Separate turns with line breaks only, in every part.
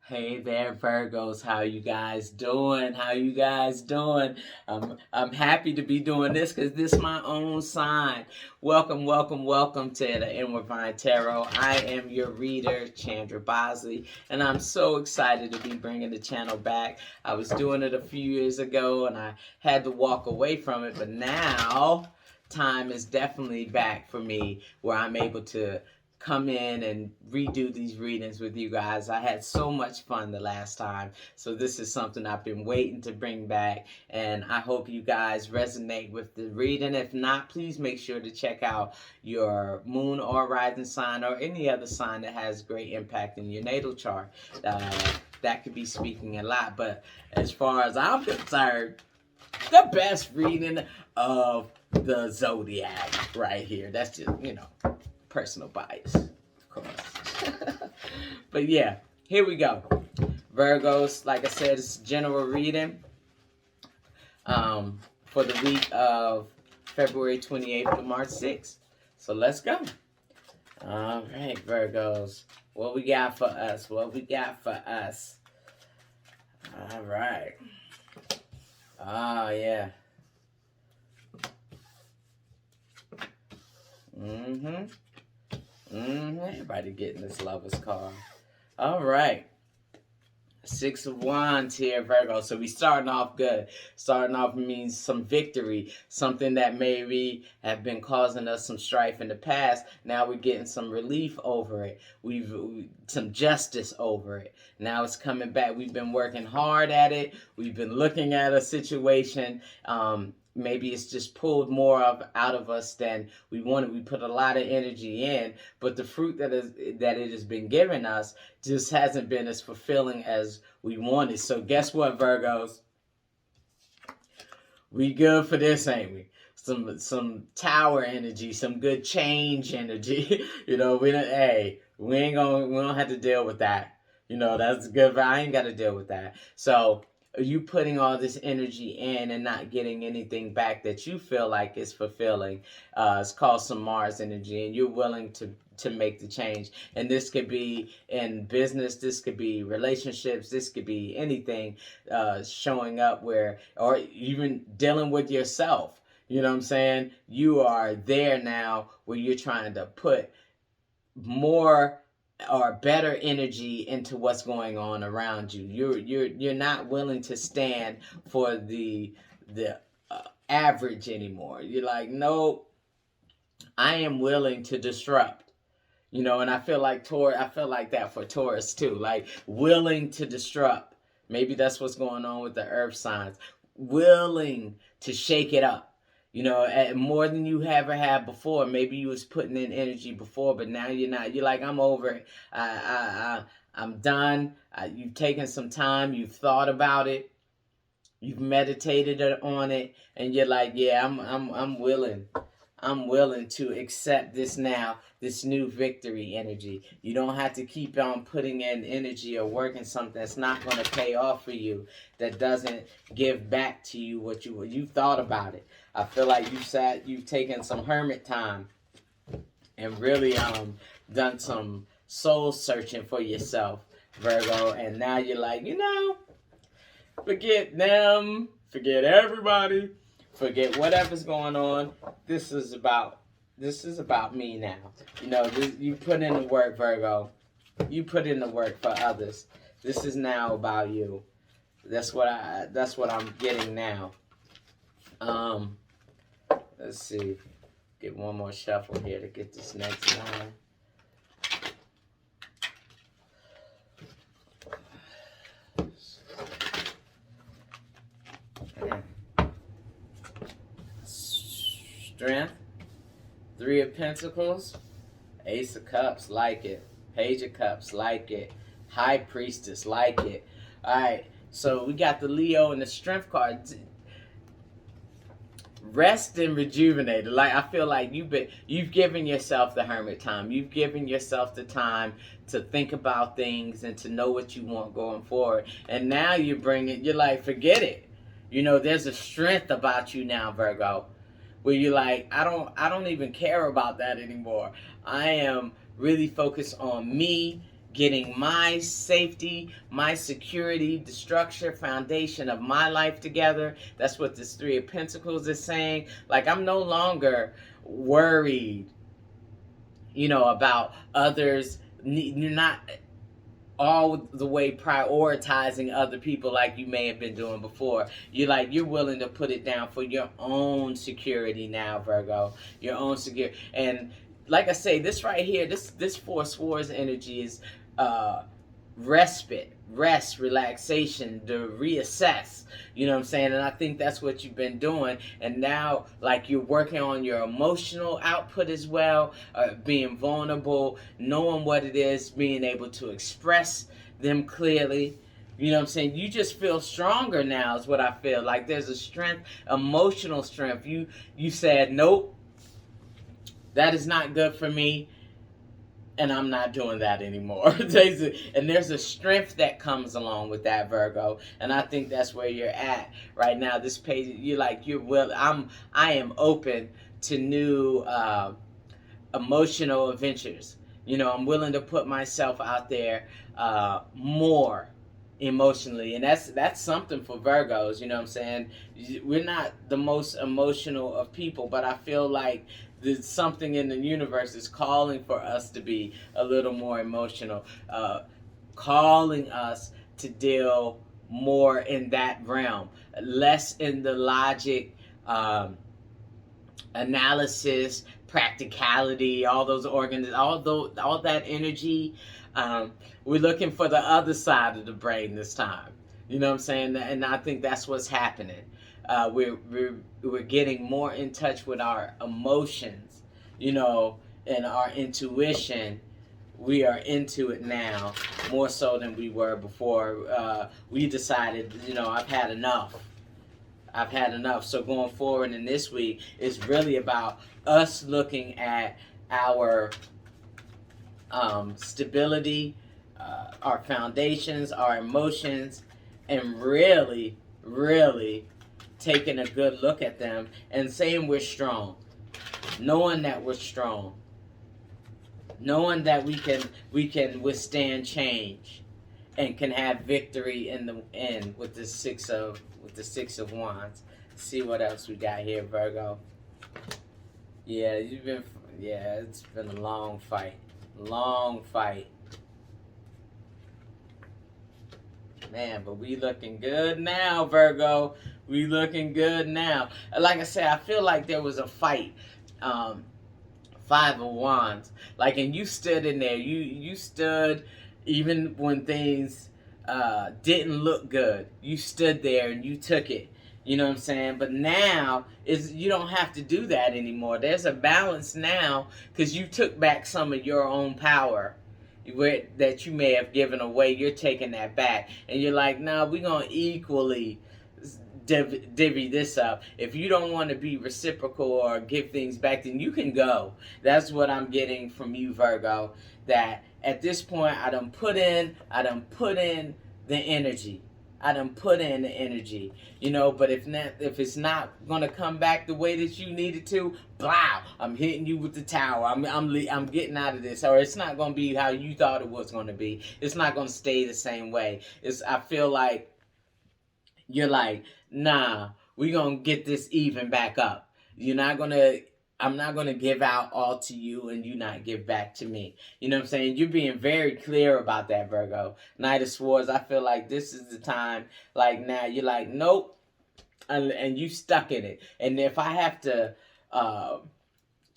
Hey there, Virgos. How you guys doing? How you guys doing? I'm happy to be doing this because this is my own sign. Welcome, welcome, welcome to the Inward Vine Tarot. I am your reader, Chandra Bosley, and I'm so excited to be bringing the channel back. I was doing it a few years ago, and I had to walk away from it, but now time is definitely back for me where I'm able to come in and redo these readings with you guys. I had so much fun the last time, so this is something I've been waiting to bring back, and I hope you guys resonate with the reading. If not, please make sure to check out your moon or rising sign or any other sign that has great impact in your natal chart. That could be speaking a lot, but as far as I'm concerned, the best reading of the zodiac right here. That's just, personal bias, of course. But yeah, here we go. Virgos, like I said, it's general reading for the week of February 28th to March 6th. So let's go. All right, Virgos. What we got for us? What we got for us? All right. Oh, yeah. Everybody getting this lover's card. All right. Six of Wands here, Virgo. So we starting off good. Starting off means some victory. Something that maybe have been causing us some strife in the past. Now we're getting some relief over it. We've some justice over it. Now it's coming back. We've been working hard at it. We've been looking at a situation. Maybe it's just pulled more out of us than we wanted. We put a lot of energy in, but the fruit that it has been giving us just hasn't been as fulfilling as we wanted. So guess what, Virgos? We good for this, ain't we? Some tower energy, some good change energy. We don't have to deal with that. That's good. I ain't got to deal with that. So you putting all this energy in and not getting anything back that you feel like is fulfilling. It's called some Mars energy, and you're willing to make the change. And this could be in business, this could be relationships, this could be anything showing up or even dealing with yourself. You know what I'm saying? You are there now where you're trying to put more or better energy into what's going on around you. You're not willing to stand for the average anymore. You're like, no, I am willing to disrupt. And I feel like that for Taurus too, like willing to disrupt. Maybe that's what's going on with the earth signs. Willing to shake it up. More than you ever had before. Maybe you was putting in energy before, but now you're not. You're like, I'm over it. I'm done. You've taken some time. You've thought about it. You've meditated on it, and you're like, yeah, I'm willing. I'm willing to accept this now, this new victory energy. You don't have to keep on putting in energy or working something that's not going to pay off for you, that doesn't give back to you what you thought about it. I feel like you've taken some hermit time and really done some soul searching for yourself, Virgo, and now you're like, forget them, forget everybody, forget whatever's going on. This is about me now. You put in the work, Virgo. You put in the work for others. This is now about you. That's what I'm getting now. Let's see. Get one more shuffle here to get this next line. Strength. Three of Pentacles. Ace of Cups, like it. Page of Cups, like it. High Priestess, like it. Alright, so we got the Leo and the Strength card. Rest and rejuvenated. Like, I feel like you've given yourself the hermit time. You've given yourself the time to think about things and to know what you want going forward. And now you're like, forget it. There's a strength about you now, Virgo, where you're like, I don't even care about that anymore. I am really focused on me getting my safety, my security, the structure, foundation of my life together. That's what this Three of Pentacles is saying. Like, I'm no longer worried, about others. You're not all the way prioritizing other people like you may have been doing before. You're willing to put it down for your own security now, Virgo. Your own security. And like I say, this right here, this Four of Swords energy is respite, rest, relaxation, to reassess. You know what I'm saying? And I think that's what you've been doing. And now, like, you're working on your emotional output as well, being vulnerable, knowing what it is, being able to express them clearly. You know what I'm saying? You just feel stronger now is what I feel. Like, there's a strength, emotional strength. You said, nope, that is not good for me, and I'm not doing that anymore. And there's a strength that comes along with that, Virgo. And I think that's where you're at right now. This page, I am open to new emotional adventures. I'm willing to put myself out there more emotionally, and that's something for Virgos. You know what I'm saying? We're not the most emotional of people, but I feel like there's something in the universe is calling for us to be a little more emotional, calling us to deal more in that realm, less in the logic, analysis, practicality, all that energy. We're looking for the other side of the brain this time. You know what I'm saying? And I think that's what's happening. We're getting more in touch with our emotions, and our intuition. We are into it now more so than we were before. We decided, I've had enough. So going forward in this week is really about us looking at our stability, our foundations, our emotions, and really, really taking a good look at them and saying we're strong, knowing that we're strong, knowing that we can withstand change and can have victory in the end with the Six of Wands. Let's see what else we got here, Virgo. Yeah, it's been a long fight. Man, but we looking good now, Virgo. We looking good now. Like I said, I feel like there was a fight. Five of Wands. Like, and you stood in there. You stood even when things didn't look good. You stood there and you took it. You know what I'm saying? But now you don't have to do that anymore. There's a balance now because you took back some of your own power that you may have given away. You're taking that back, and you're like, nah, we're gonna equally divvy this up. If you don't want to be reciprocal or give things back, then you can go. That's what I'm getting from you, Virgo. That at this point, I done put in the energy. But if it's not gonna come back the way that you need it to, blah, I'm hitting you with the towel. I'm getting out of this, or it's not gonna be how you thought it was gonna be. It's not gonna stay the same way. I feel like you're like, nah, we're gonna get this even back up. I'm not gonna give out all to you and you not give back to me. You know what I'm saying? You're being very clear about that, Virgo. Knight of Swords, I feel like this is the time. Like, now you're like, nope, and you stuck in it. And if I have to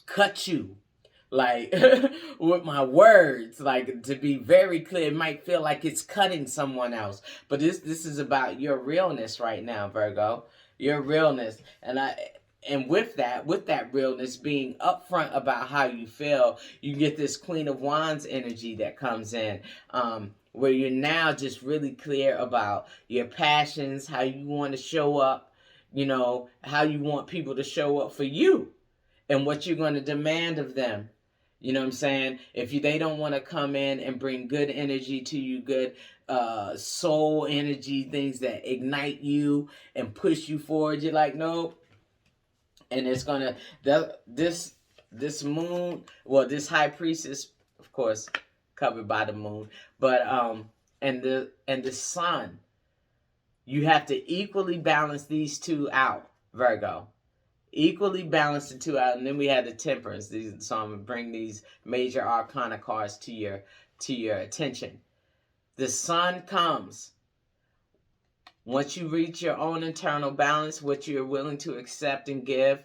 cut you, like, with my words, like, to be very clear, it might feel like it's cutting someone else, but this is about your realness right now, Virgo. Your realness. And with that realness, being upfront about how you feel, you get this Queen of Wands energy that comes in, where you're now just really clear about your passions, how you want to show up, how you want people to show up for you, and what you're going to demand of them. You know what I'm saying? If they don't want to come in and bring good energy to you, good soul energy, things that ignite you and push you forward, you're like, nope. And it's gonna this moon, well, this high priestess, of course, covered by the moon. But and the sun, you have to equally balance these two out, Virgo. Equally balance the two out, and then we had the temperance. So I'm gonna bring these major arcana cards to your attention. The sun comes once you reach your own internal balance, what you're willing to accept and give.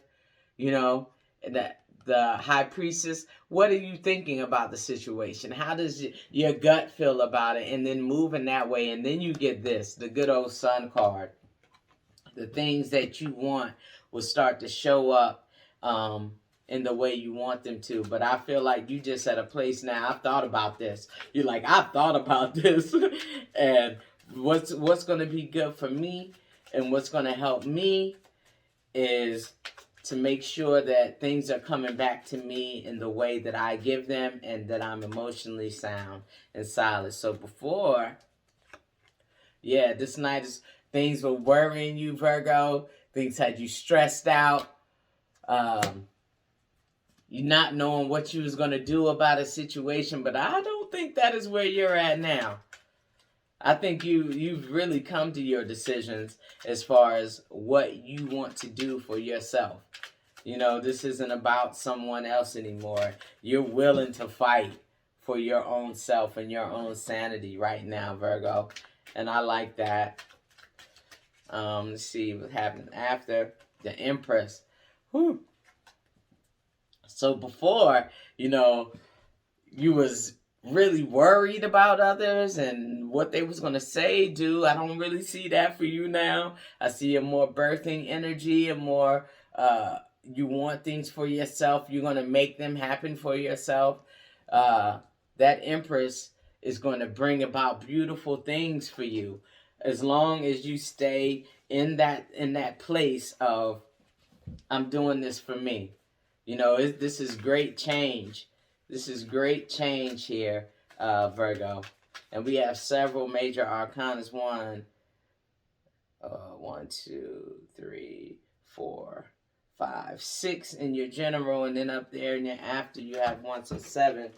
You know, that the high priestess, what are you thinking about the situation? How does your gut feel about it? And then moving that way, and then you get this, the good old sun card. The things that you want will start to show up in the way you want them to. But I feel like you just at a place now, I've thought about this. You're like, I've thought about this. And what's going to be good for me and what's going to help me is to make sure that things are coming back to me in the way that I give them and that I'm emotionally sound and solid. So before, this night is... things were worrying you, Virgo. Things had you stressed out. You not knowing what you was going to do about a situation. But I don't think that is where you're at now. I think you've really come to your decisions as far as what you want to do for yourself. You know, this isn't about someone else anymore. You're willing to fight for your own self and your own sanity right now, Virgo. And I like that. Let's see what happened after the Empress. Whew. So before, you was really worried about others and what they was going to say, do. I don't really see that for you now. I see a more birthing energy, a more, you want things for yourself. You're going to make them happen for yourself. That Empress is going to bring about beautiful things for you. As long as you stay in that place of, I'm doing this for me. This is great change. This is great change here, Virgo. And we have several major arcanas. 1, 2, 3, 4, 5, 6 in your general, and then up there in your after you have 1 to 7.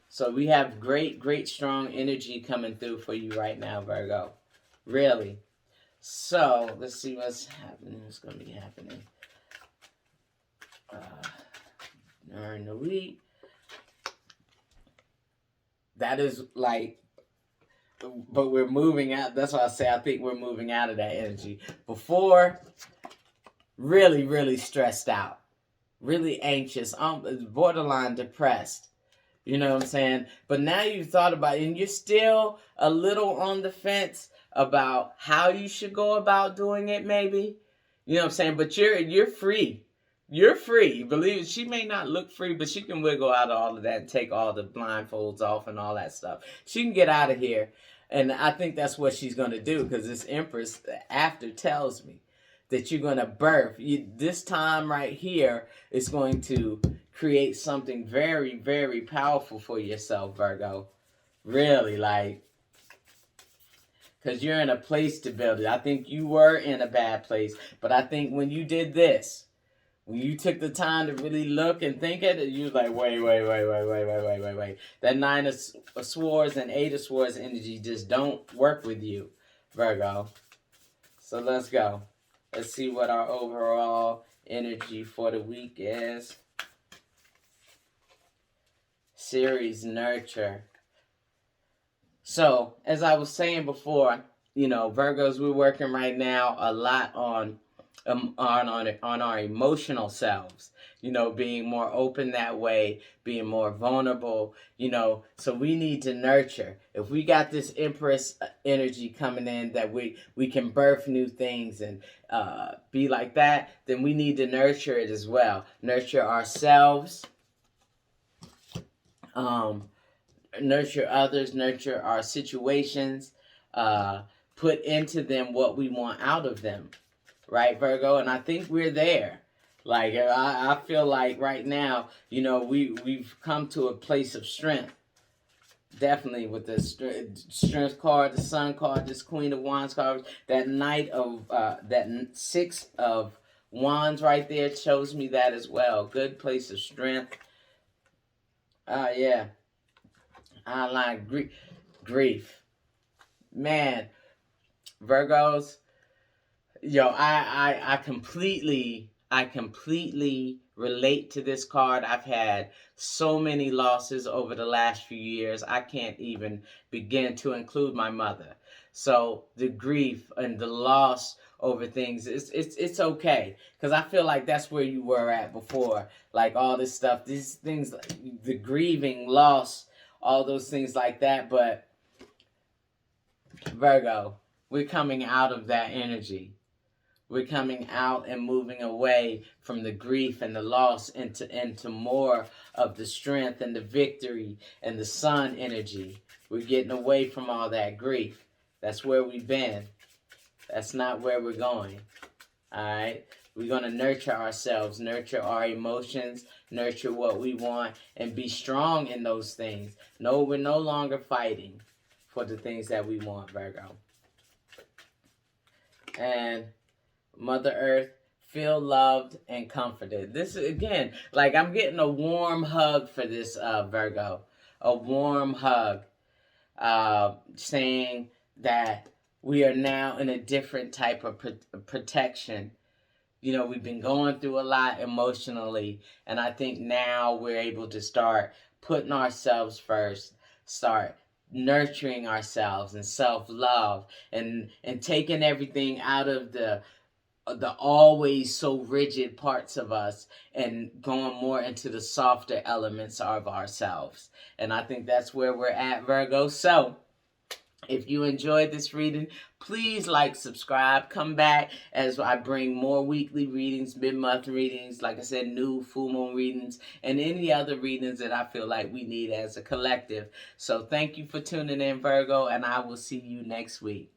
So we have great, strong energy coming through for you right now, Virgo. Really. So, let's see what's happening. What's going to be happening during the week. That is like, but we're moving out. That's why I say I think we're moving out of that energy. Before, really, really stressed out. Really anxious. Borderline depressed. You know what I'm saying? But now you've thought about it, and you're still a little on the fence about how you should go about doing it, maybe. You know what I'm saying? But you're free. You're free. Believe it, she may not look free, but she can wiggle out of all of that and take all the blindfolds off and all that stuff. She can get out of here. And I think that's what she's going to do, because this Empress after tells me that you're going to birth. This time right here is going to create something very, very powerful for yourself, Virgo. Really, like, because you're in a place to build it. I think you were in a bad place, but I think when you did this, when you took the time to really look and think at it, you was like, wait. That 9 of Swords and 8 of Swords energy just don't work with you, Virgo. So let's go. Let's see what our overall energy for the week is. Series Nurture. So, as I was saying before, Virgos, we're working right now a lot on our emotional selves, being more open that way, being more vulnerable, so we need to nurture. If we got this Empress energy coming in that we can birth new things and be like that, then we need to nurture it as well. Nurture ourselves, nurture others, nurture our situations, put into them what we want out of them. Right, Virgo? And I think we're there. Like, I feel like right now, we've come to a place of strength. Definitely with the strength card, the Sun card, this Queen of Wands card, that Knight of, that 6 of Wands right there shows me that as well. Good place of strength. Yeah. I like grief. Man, Virgos, yo, I completely relate to this card. I've had so many losses over the last few years. I can't even begin to include my mother. So the grief and the loss over things, it's okay, because I feel like that's where you were at before. Like all this stuff, these things, the grieving, loss, all those things like that. But Virgo, we're coming out of that energy. We're coming out and moving away from the grief and the loss into more of the strength and the victory and the sun energy. We're getting away from all that grief. That's where we've been. That's not where we're going. All right? We're going to nurture ourselves, nurture our emotions, nurture what we want, and be strong in those things. No, we're no longer fighting for the things that we want, Virgo. And Mother Earth, feel loved and comforted. This is, again, like I'm getting a warm hug for this, Virgo. A warm hug, saying that we are now in a different type of protection. You know, we've been going through a lot emotionally, and I think now we're able to start putting ourselves first, start nurturing ourselves and self-love, and taking everything out of the always so rigid parts of us and going more into the softer elements of ourselves. And I think that's where we're at, Virgo. So if you enjoyed this reading, please like, subscribe, come back as I bring more weekly readings, mid-month readings, like I said, new full moon readings, and any other readings that I feel like we need as a collective. So thank you for tuning in, Virgo, and I will see you next week.